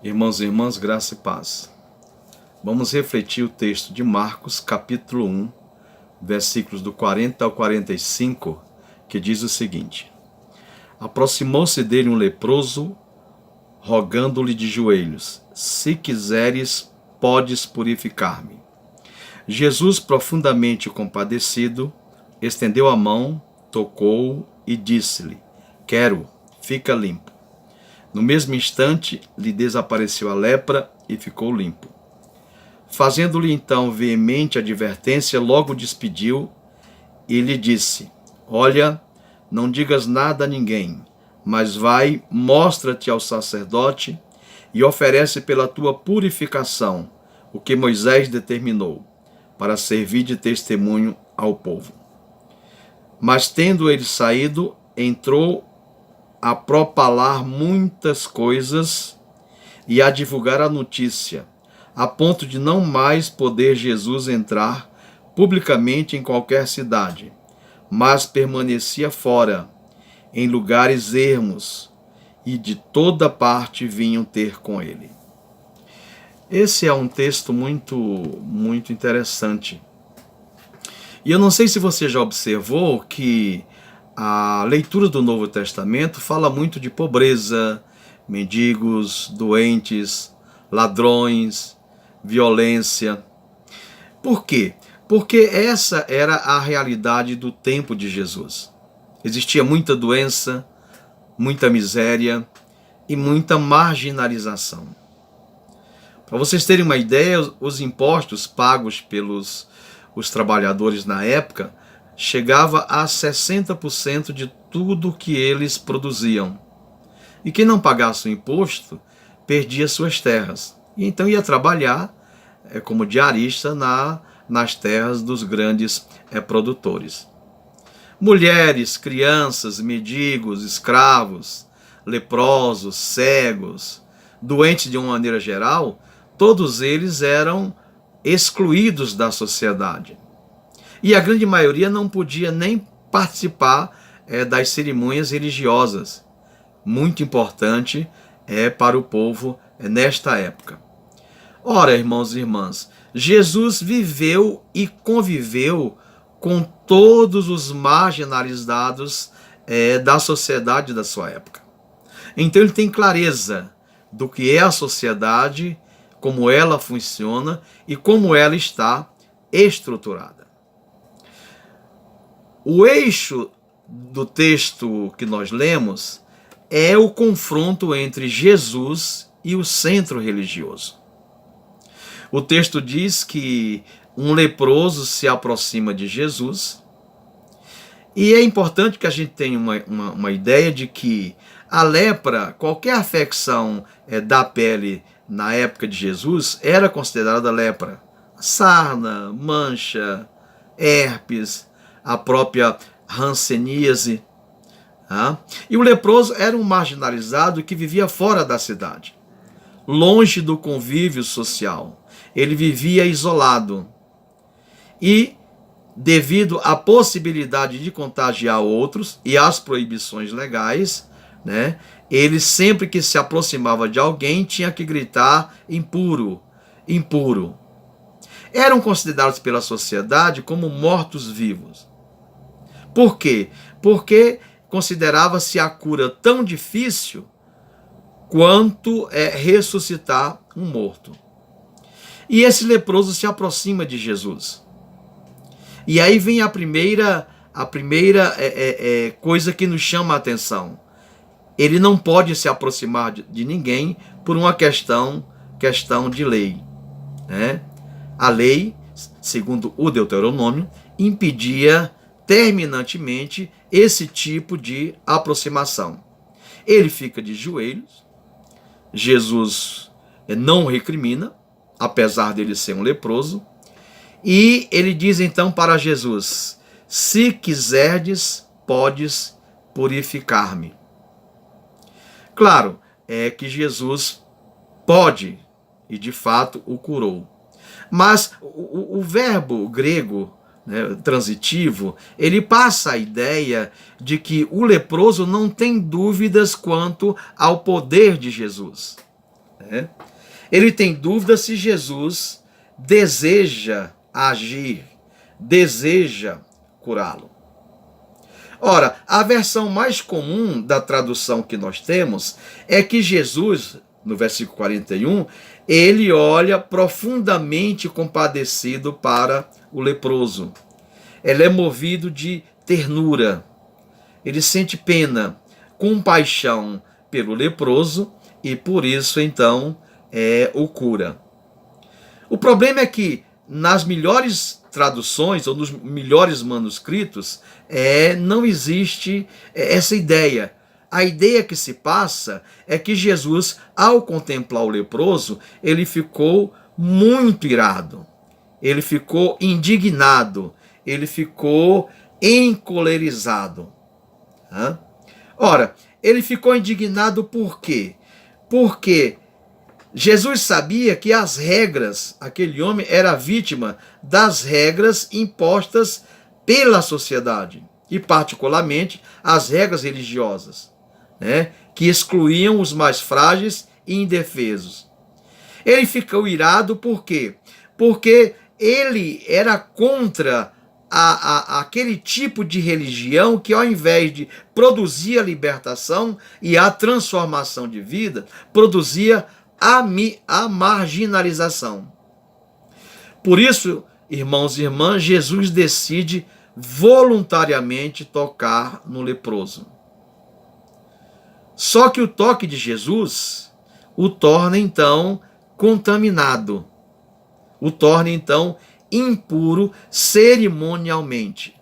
Irmãos e irmãs, graça e paz. Vamos refletir o texto de Marcos, capítulo 1, versículos do 40 ao 45, que diz o seguinte: Aproximou-se dele um leproso, rogando-lhe de joelhos: Se quiseres, podes purificar-me. Jesus, profundamente compadecido, estendeu a mão, tocou-o e disse-lhe: Quero, fica limpo. No mesmo instante, lhe desapareceu a lepra e ficou limpo. Fazendo-lhe então veemente advertência, logo despediu e lhe disse: Olha, não digas nada a ninguém, mas vai, mostra-te ao sacerdote e oferece pela tua purificação o que Moisés determinou, para servir de testemunho ao povo. Mas tendo ele saído, entrou a propalar muitas coisas e a divulgar a notícia, a ponto de não mais poder Jesus entrar publicamente em qualquer cidade, mas permanecia fora, em lugares ermos, e de toda parte vinham ter com ele. Esse é um texto muito interessante. E eu não sei se você já observou que a leitura do Novo Testamento fala muito de pobreza, mendigos, doentes, ladrões, violência. Por quê? Porque essa era a realidade do tempo de Jesus. Existia muita doença, muita miséria e muita marginalização. Para vocês terem uma ideia, os impostos pagos pelos os trabalhadores na época chegava a 60% de tudo que eles produziam. E quem não pagasse o imposto perdia suas terras. E então ia trabalhar como diarista nas terras dos grandes produtores. Mulheres, crianças, mendigos, escravos, leprosos, cegos, doentes de uma maneira geral, todos eles eram excluídos da sociedade. E a grande maioria não podia nem participar das cerimônias religiosas. Muito importante para o povo nesta época. Ora, irmãos e irmãs, Jesus viveu e conviveu com todos os marginalizados da sociedade da sua época. Então ele tem clareza do que é a sociedade, como ela funciona e como ela está estruturada. O eixo do texto que nós lemos é o confronto entre Jesus e o centro religioso. O texto diz que um leproso se aproxima de Jesus, e é importante que a gente tenha uma ideia de que a lepra, qualquer afecção da pele na época de Jesus, era considerada lepra. Sarna, mancha, herpes, a própria hanseníase. E o leproso era um marginalizado que vivia fora da cidade, longe do convívio social. Ele vivia isolado. E, devido à possibilidade de contagiar outros e às proibições legais, ele sempre que se aproximava de alguém tinha que gritar: impuro, impuro. Eram considerados pela sociedade como mortos-vivos. Por quê? Porque considerava-se a cura tão difícil quanto ressuscitar um morto. E esse leproso se aproxima de Jesus. E aí vem a primeira coisa que nos chama a atenção. Ele não pode se aproximar de ninguém por uma questão de lei. A lei, segundo o Deuteronômio, impedia terminantemente esse tipo de aproximação. Ele fica de joelhos. Jesus não o recrimina, apesar dele ser um leproso. E ele diz então para Jesus: se quiserdes, podes purificar-me. Claro, é que Jesus pode, e de fato o curou. Mas o verbo grego transitivo, ele passa a ideia de que o leproso não tem dúvidas quanto ao poder de Jesus. né? Ele tem dúvida se Jesus deseja agir, deseja curá-lo. Ora, a versão mais comum da tradução que nós temos é que Jesus, no versículo 41, ele olha profundamente compadecido para o leproso. Ele é movido de ternura. Ele sente pena, compaixão pelo leproso e por isso então o cura. O problema é que nas melhores traduções ou nos melhores manuscritos não existe essa ideia. A ideia que se passa é que Jesus, ao contemplar o leproso, ele ficou muito irado, ele ficou indignado, ele ficou encolerizado. Ora, ele ficou indignado por quê? Porque Jesus sabia que as regras, aquele homem era vítima das regras impostas pela sociedade, e particularmente as regras religiosas, né, que excluíam os mais frágeis e indefesos. Ele ficou irado por quê? Porque ele era contra aquele tipo de religião que, ao invés de produzir a libertação e a transformação de vida, produzia a marginalização. Por isso, irmãos e irmãs, Jesus decide voluntariamente tocar no leproso. Só que o toque de Jesus o torna então contaminado, o torna então impuro cerimonialmente.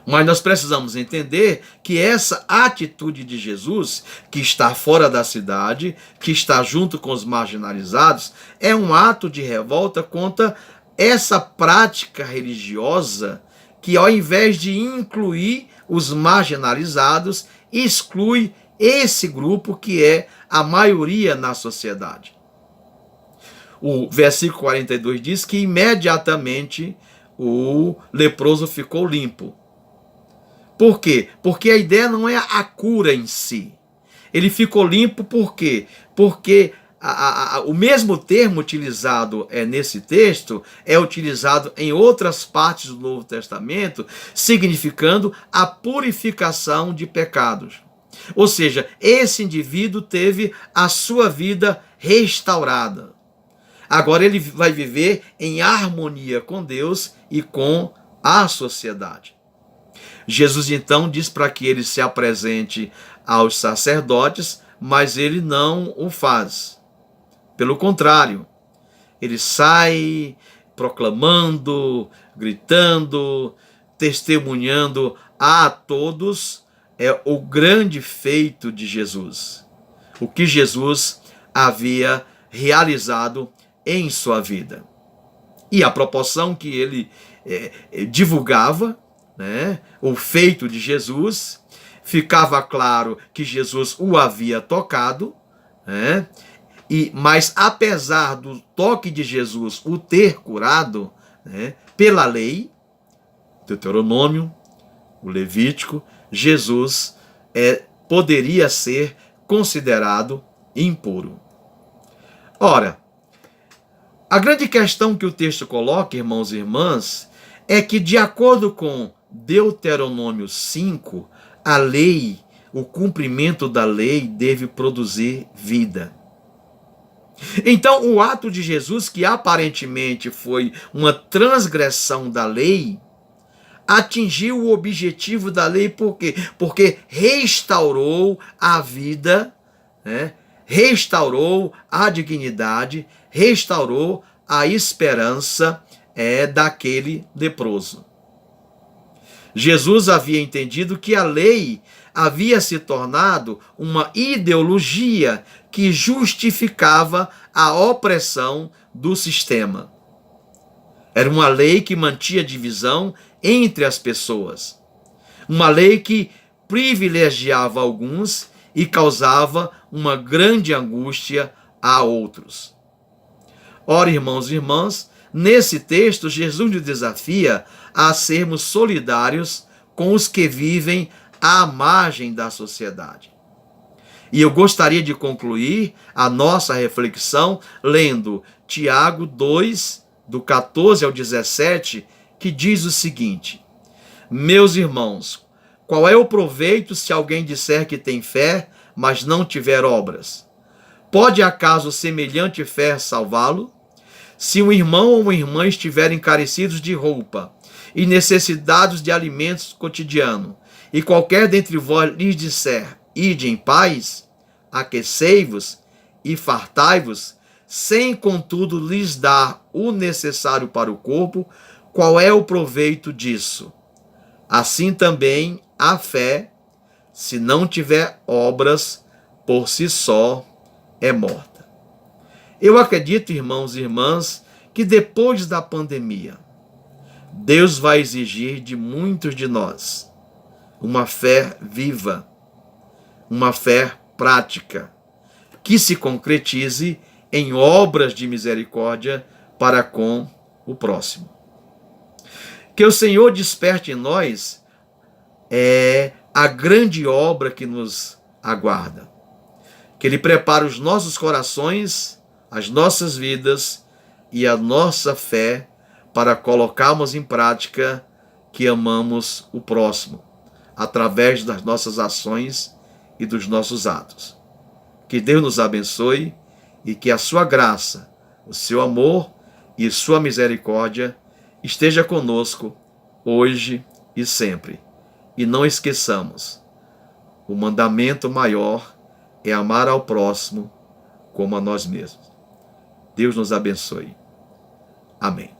Mas nós precisamos entender que essa atitude de Jesus, que está fora da cidade, que está junto com os marginalizados, é um ato de revolta contra essa prática religiosa que, ao invés de incluir os marginalizados, exclui esse grupo que é a maioria na sociedade. O versículo 42 diz que imediatamente o leproso ficou limpo. Por quê? Porque a ideia não é a cura em si. Ele ficou limpo por quê? Porque o mesmo termo utilizado nesse texto é utilizado em outras partes do Novo Testamento, significando a purificação de pecados. Ou seja, esse indivíduo teve a sua vida restaurada. Agora ele vai viver em harmonia com Deus e com a sociedade. Jesus então diz para que ele se apresente aos sacerdotes, mas ele não o faz. Pelo contrário, ele sai proclamando, gritando, testemunhando a todos o grande feito de Jesus, o que Jesus havia realizado em sua vida. E a proporção que ele divulgava, né, o feito de Jesus, ficava claro que Jesus o havia tocado, né, mas apesar do toque de Jesus o ter curado, né, pela lei, Deuteronômio, o Levítico, Jesus poderia ser considerado impuro. Ora, a grande questão que o texto coloca, irmãos e irmãs, é que, de acordo com Deuteronômio 5, a lei, o cumprimento da lei deve produzir vida. Então, o ato de Jesus, que aparentemente foi uma transgressão da lei, atingiu o objetivo da lei, por quê? Porque restaurou a vida, né? Restaurou a dignidade, restaurou a esperança daquele leproso. Jesus havia entendido que a lei havia se tornado uma ideologia que justificava a opressão do sistema. Era uma lei que mantinha divisão entre as pessoas. Uma lei que privilegiava alguns e causava uma grande angústia a outros. Ora, irmãos e irmãs, nesse texto, Jesus nos desafia a sermos solidários com os que vivem à margem da sociedade. E eu gostaria de concluir a nossa reflexão lendo Tiago 2, do 14 ao 17, que diz o seguinte: Meus irmãos, qual é o proveito se alguém disser que tem fé, mas não tiver obras? Pode acaso semelhante fé salvá-lo? Se um irmão ou uma irmã estiverem carecidos de roupa e necessitados de alimentos cotidianos, e qualquer dentre vós lhes disser, ide em paz, aquecei-vos e fartai-vos, sem contudo lhes dar o necessário para o corpo, qual é o proveito disso? Assim também a fé, se não tiver obras, por si só é morta. Eu acredito, irmãos e irmãs, que depois da pandemia, Deus vai exigir de muitos de nós uma fé viva, uma fé prática, que se concretize em obras de misericórdia para com o próximo. Que o Senhor desperte em nós a grande obra que nos aguarda. Que Ele prepare os nossos corações, as nossas vidas e a nossa fé para colocarmos em prática que amamos o próximo, através das nossas ações e dos nossos atos. Que Deus nos abençoe e que a sua graça, o seu amor e sua misericórdia esteja conosco hoje e sempre. E não esqueçamos, o mandamento maior é amar ao próximo como a nós mesmos. Deus nos abençoe. Amém.